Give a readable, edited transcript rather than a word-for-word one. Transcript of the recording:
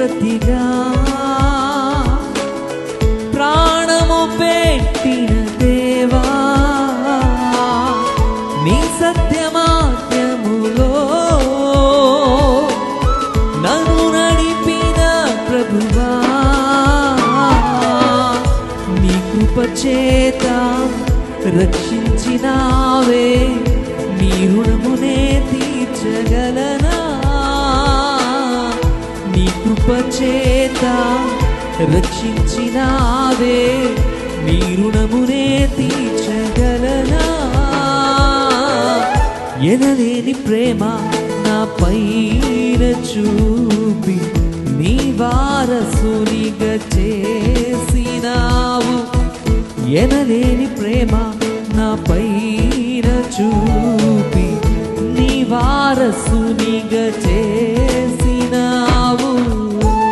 ప్రతిగా ప్రాణము పెట్టిన దేవా, నీ సత్యమాత్యములో నన్ను నడిపిన ప్రభువా, నీ కృపచేత రక్షించినావే, నీ రుణమునే తీర్చగలనా, నీ కృపచేత రక్షించినావే, నీ రుణమునే తీర్చగలనా. ఎనలేని ప్రేమ నా పైన చూపి నీ వారసునిగా చేసినావు, ఎనలేని ప్రేమ నా పైన చూపి నీ వారసునిగా